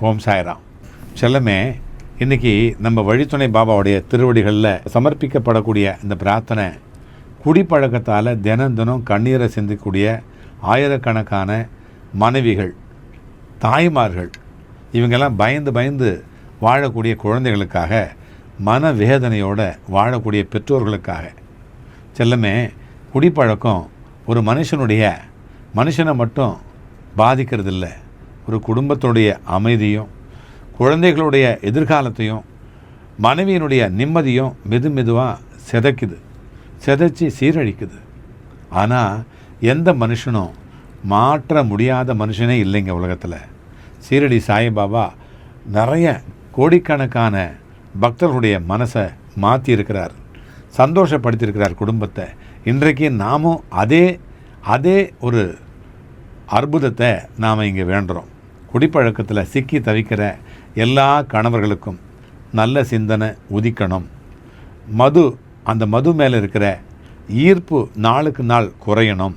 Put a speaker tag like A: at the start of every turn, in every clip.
A: ஓம் சாய்ராம். செல்லமே, இன்றைக்கி நம்ம வழித்துணை பாபாவுடைய திருவடிகளில் சமர்ப்பிக்கப்படக்கூடிய இந்த பிரார்த்தனை குடிப்பழக்கத்தால் தினம் தினம் கண்ணீரை சிந்தக்கூடிய ஆயிரக்கணக்கான மனைவிகள், தாய்மார்கள், இவங்கெல்லாம் பயந்து பயந்து வாழக்கூடிய குழந்தைகளுக்காக, மனவேதனையோடு வாழக்கூடிய பெற்றோர்களுக்காக. செல்லமே, குடிப்பழக்கம் ஒரு மனுஷனை மட்டும் பாதிக்கிறதில்ல, ஒரு குடும்பத்துடைய அமைதியும், குழந்தைகளுடைய எதிர்காலத்தையும், மனைவியினுடைய நிம்மதியும் மெதுவாக சிதைச்சி சீரழிக்குது. ஆனால் எந்த மனுஷனும் மாற்ற முடியாத மனுஷனே இல்லைங்க உலகத்தில். சீரடி சாய்பாபா நிறைய கோடிக்கணக்கான பக்தர்களுடைய மனசை மாற்றியிருக்கிறார், சந்தோஷப்படுத்தியிருக்கிறார் குடும்பத்தை. இன்றைக்கு நாமும் அதே ஒரு அற்புதத்தை நாம் இங்கே வேண்டுறோம். குடிப்பழக்கத்தில் சிக்கி தவிக்கிற எல்லா கணவர்களுக்கும் நல்ல சிந்தனை உதிக்கணும். அந்த மது மேலே இருக்கிற ஈர்ப்பு நாளுக்கு நாள் குறையணும்.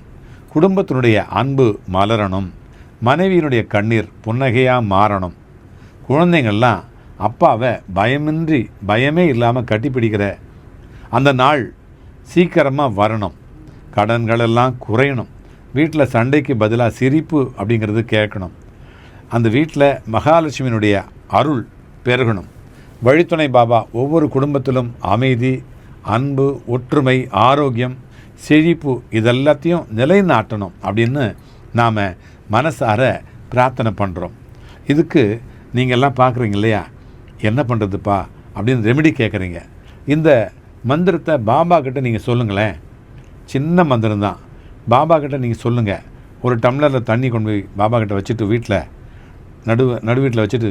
A: குடும்பத்தினுடைய அன்பு மலரணும். மனைவியினுடைய கண்ணீர் புன்னகையாக மாறணும். குழந்தைங்கள்லாம் அப்பாவை பயமே இல்லாமல் கட்டிப்பிடிக்கிற அந்த நாள் சீக்கிரமாக வரணும். கடன்களெல்லாம் குறையணும். வீட்டில் சண்டைக்கு பதிலாக சிரிப்பு அப்படிங்கிறது கேட்கணும். அந்த வீட்டில் மகாலட்சுமியினுடைய அருள் பெருகணும். வழித்துணை பாபா ஒவ்வொரு குடும்பத்திலும் அமைதி, அன்பு, ஒற்றுமை, ஆரோக்கியம், செழிப்பு இதெல்லாத்தையும் நிலைநாட்டணும் அப்படின்னு நாம் மனசார பிரார்த்தனை பண்ணுறோம். இதுக்கு நீங்கள்லாம் பார்க்குறீங்க இல்லையா, என்ன பண்ணுறதுப்பா அப்படின்னு ரெமெடி கேட்குறீங்க. இந்த மந்திரத்தை பாபா கிட்ட நீங்கள் சொல்லுங்களேன். சின்ன மந்திரம் தான். பாபா கிட்ட நீங்கள் சொல்லுங்கள். ஒரு டம்ளரில் தண்ணி கொண்டு போய் பாபா கிட்ட வச்சுட்டு வீட்டில் நடு வீட்டில் வச்சுட்டு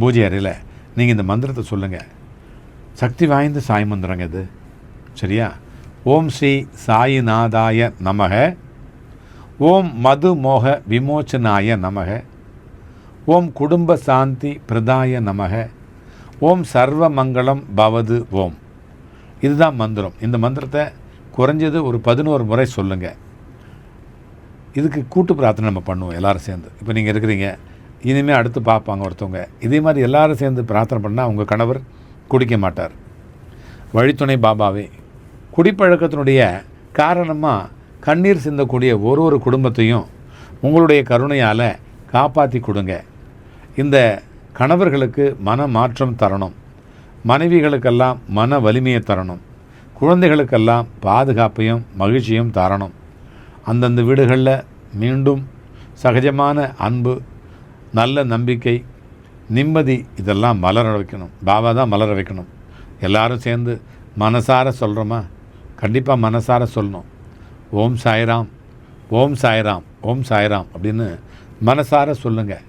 A: பூஜை அறையில் நீங்கள் இந்த மந்திரத்தை சொல்லுங்கள். சக்தி வாய்ந்த சாய் மந்திரங்க இது, சரியா? ஓம் ஸ்ரீ சாயிநாதாய நமக, ஓம் மது மோக விமோச்சனாய நமக, ஓம் குடும்ப சாந்தி பிரதாய நமக, ஓம் சர்வ மங்களம் பவது ஓம். இதுதான் மந்திரம். இந்த மந்திரத்தை குறைஞ்சது ஒரு 11 முறை சொல்லுங்கள். இதுக்கு கூட்டு பிரார்த்தனை நம்ம பண்ணுவோம் எல்லோரும் சேர்ந்து. இப்போ நீங்கள் இருக்கிறீங்க, இனிமேல் அடுத்து பார்ப்பாங்க ஒருத்தவங்க. இதே மாதிரி எல்லோரும் சேர்ந்து பிரார்த்தனை பண்ணால் உங்கள் கணவர் குடிக்க மாட்டார். வழித்துணை பாபாவே குடிப்பழக்கத்தினுடைய காரணமாக கண்ணீர் சிந்தக்கூடிய ஒரு குடும்பத்தையும் உங்களுடைய கருணையால் காப்பாற்றி கொடுங்க. இந்த கணவர்களுக்கு மன மாற்றம் தரணும். மனைவிகளுக்கெல்லாம் மன வலிமையை தரணும். குழந்தைகளுக்கெல்லாம் பாதுகாப்பையும் மகிழ்ச்சியும் தரணும். அந்தந்த வீடுகளில் மீண்டும் சகஜமான அன்பு, நல்ல நம்பிக்கை, நிம்மதி இதெல்லாம் மலர வைக்கணும். பாபா தான் மலர வைக்கணும். எல்லாரும் சேர்ந்து மனசார சொல்கிறோமா? கண்டிப்பாக மனசார சொல்லணும். ஓம் சாய்ராம், ஓம் சாய்ராம், ஓம் சாய்ராம் அப்படின்னு மனசார சொல்லுங்கள்.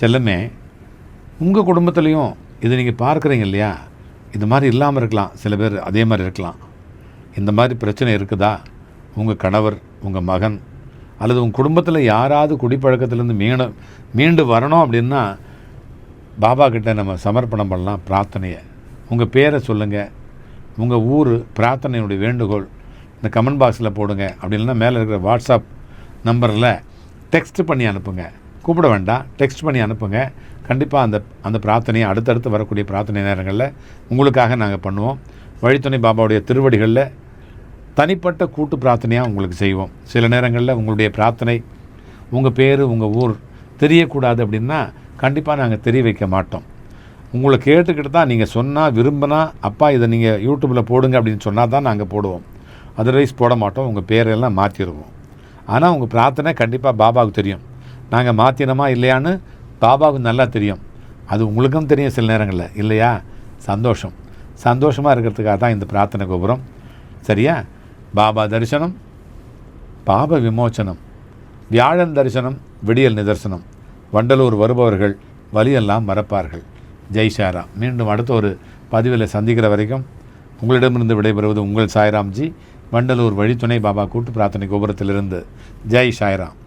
A: செல்லமே, உங்கள் குடும்பத்துலேயும் இது நீங்கள் பார்க்குறீங்க இல்லையா, இது மாதிரி இல்லாமல் இருக்கலாம். சில பேர் அதே மாதிரி இருக்கலாம். இந்த மாதிரி பிரச்சனை இருக்குதா? உங்கள் கணவர், உங்கள் மகன் அல்லது உங்கள் குடும்பத்தில் யாராவது குடிப்பழக்கத்திலேருந்து மீண்டு வரணும் அப்படின்னா பாபா கிட்ட நம்ம சமர்ப்பணம் பண்ணலாம் பிரார்த்தனையை. உங்கள் பேரை சொல்லுங்கள், உங்கள் ஊர், பிரார்த்தனையுடைய வேண்டுகோள் இந்த கமெண்ட் பாக்ஸில் போடுங்க. அப்படி இல்லைன்னா மேலே இருக்கிற வாட்ஸ்அப் நம்பரில் டெக்ஸ்ட் பண்ணி அனுப்புங்க. கூப்பிட வேண்டாம், டெக்ஸ்ட் பண்ணி அனுப்புங்க. கண்டிப்பாக அந்த பிரார்த்தனையை அடுத்தடுத்து வரக்கூடிய பிரார்த்தனை நேரங்களில் உங்களுக்காக நாங்கள் பண்ணுவோம். வழித்துணை பாபாவுடைய திருவடிகளில் தனிப்பட்ட கூட்டு பிரார்த்தனையாக உங்களுக்கு செய்வோம். சில நேரங்களில் உங்களுடைய பிரார்த்தனை, உங்கள் பேர், உங்கள் ஊர் தெரியக்கூடாது அப்படின்னா கண்டிப்பாக நாங்கள் தெரிய வைக்க மாட்டோம். உங்களை கேட்டுக்கிட்டு தான் நீங்கள் சொன்னால் விரும்பினா, அப்பா இதை நீங்கள் யூடியூப்பில் போடுங்க அப்படின்னு சொன்னால் தான் நாங்கள் போடுவோம். அதர்வைஸ் போட மாட்டோம். உங்கள் பேரெல்லாம் மாற்றிடுவோம். ஆனால் உங்கள் பிரார்த்தனை கண்டிப்பாக பாபாவுக்கு தெரியும். நாங்கள் மாற்றினோமா இல்லையான்னு பாபாவுக்கு நல்லா தெரியும். அது உங்களுக்கும் தெரியும் சில நேரங்களில், இல்லையா? சந்தோஷமாக இருக்கிறதுக்காக தான் இந்த பிரார்த்தனை கோபுரம், சரியா? பாபா தரிசனம் பாப விமோச்சனம், வியாழன் தரிசனம் விடியல் நிதர்சனம், வண்டலூர் வருபவர்கள் வலியெல்லாம் மறப்பார்கள். ஜெய் சாய்ராம். மீண்டும் அடுத்த ஒரு பதிவில் சந்திக்கிற வரைக்கும் உங்களிடமிருந்து விடைபெறுவது உங்கள் சாய்ராம்ஜி, வண்டலூர் வழித்துணை பாபா கூட்டு பிரார்த்தனை கோபுரத்திலிருந்து. ஜெய் சாய்ராம்.